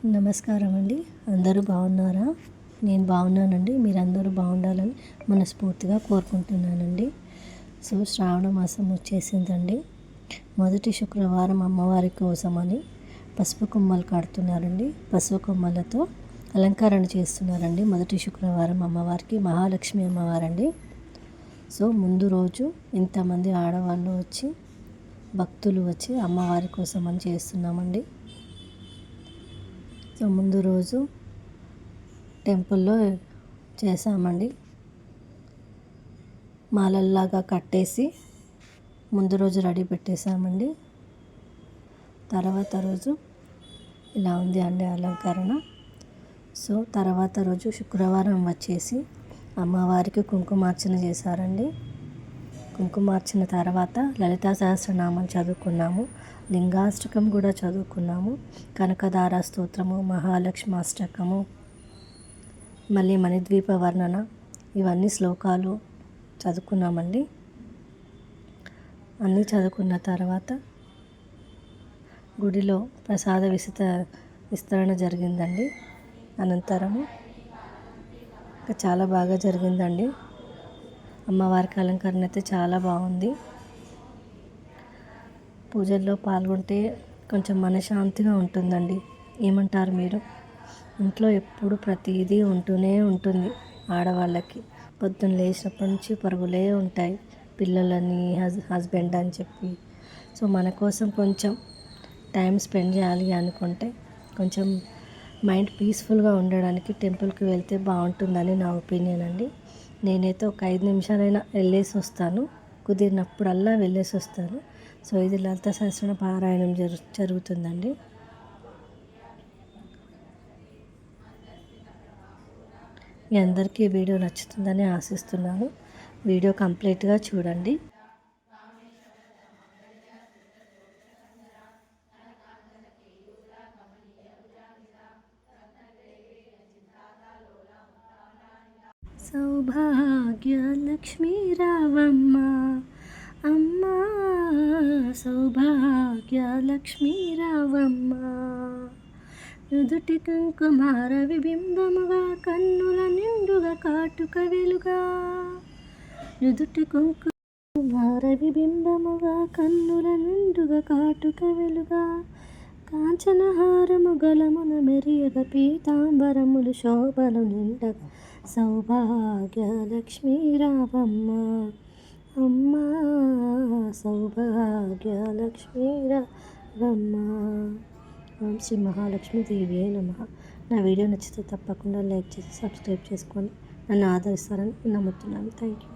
నమస్కారం అండి. అందరూ బాగున్నారా? నేను బాగున్నానండి. మీరందరూ బాగుండాలని మనస్ఫూర్తిగా కోరుకుంటున్నానండి. సో శ్రావణ మాసం వచ్చేసిందండి. మొదటి శుక్రవారం అమ్మవారి కోసమని పసుపు కొమ్మలు కడుతున్నారండి. పసుపు కొమ్మలతో అలంకరణ చేస్తున్నారండి. మొదటి శుక్రవారం అమ్మవారికి మహాలక్ష్మి అమ్మవారండి. సో ముందు రోజు ఇంతమంది ఆడవాళ్ళు వచ్చి భక్తులు వచ్చి అమ్మవారి కోసమని చేస్తున్నామండి. సో ముందు రోజు టెంపుల్లో చేసామండి. మాలల్లాగా కట్టేసి ముందు రోజు రెడీ పెట్టేసామండి. తర్వాత రోజు ఇలా ఉంది అండి అలంకరణ. సో తర్వాత రోజు శుక్రవారం వచ్చేసి అమ్మవారికి కుంకుమార్చన చేశారండి. కుంకుమార్చన తర్వాత లలితా సహస్రనామం చదువుకున్నాము. లింగాష్టకం కూడా చదువుకున్నాము. కనకదార స్తోత్రము, మహాలక్ష్మి అష్టకము, మళ్ళీ మణిద్వీప వర్ణన, ఇవన్నీ శ్లోకాలు చదువుకున్నామండి. అన్నీ చదువుకున్న తర్వాత గుడిలో ప్రసాద విస్తరణ జరిగిందండి. అనంతరము ఇంకా చాలా బాగా జరిగిందండి. అమ్మవారికి అలంకరణ అయితే చాలా బాగుంది. పూజల్లో పాల్గొంటే కొంచెం మనశ్శాంతిగా ఉంటుందండి. ఏమంటారు మీరు? ఇంట్లో ఎప్పుడు ప్రతిదీ ఉంటూనే ఉంటుంది ఆడవాళ్ళకి. పొద్దున్న లేచినప్పటి నుంచి పరుగులే ఉంటాయి, పిల్లలని హస్బెండ్ అని చెప్పి. సో మన కోసం కొంచెం టైం స్పెండ్ చేయాలి అనుకుంటే కొంచెం మైండ్ పీస్ఫుల్గా ఉండడానికి టెంపుల్కి వెళ్తే బాగుంటుందని నా ఒపీనియన్ అండి. నేనైతే ఒక 5 నిమిషాలైనా వెళ్ళేసి వస్తాను. కుదిరినప్పుడల్లా వెళ్ళేసి వస్తాను. సో ఇది లలిత సహస్ర పారాయణం జరుగుతుందండి. మీ అందరికీ ఈ వీడియో నచ్చుతుందని ఆశిస్తున్నాను. వీడియో కంప్లీట్గా చూడండి. సౌభాగ్యలక్ష్మీ రావమ్మ అమ్మా, సౌభాగ్యలక్ష్మీ రావమ్మ. నుదుటి కుంకుమార విబింబముగా కన్నుల నిండుగా కాటుక వెలుగా. నుదుటి కుంకుమార విబింబముగా కన్నుల నిండుగా కాటుక వెలుగా. కాంచనహారము గలమున మెరియగ పీతాంబరములు శోభలు నిండగా. సౌభాగ్యలక్ష్మీ రావమ్మ అమ్మా, సౌభాగ్యలక్ష్మీ రావమ్మ. ఓం శ్రీ మహాలక్ష్మి దేవియే నమః. నా వీడియో నచ్చితే తప్పకుండా లైక్ చేసి సబ్స్క్రైబ్ చేసుకొని నన్ను ఆదరిస్తారని నమ్ముతున్నాను. Thank you.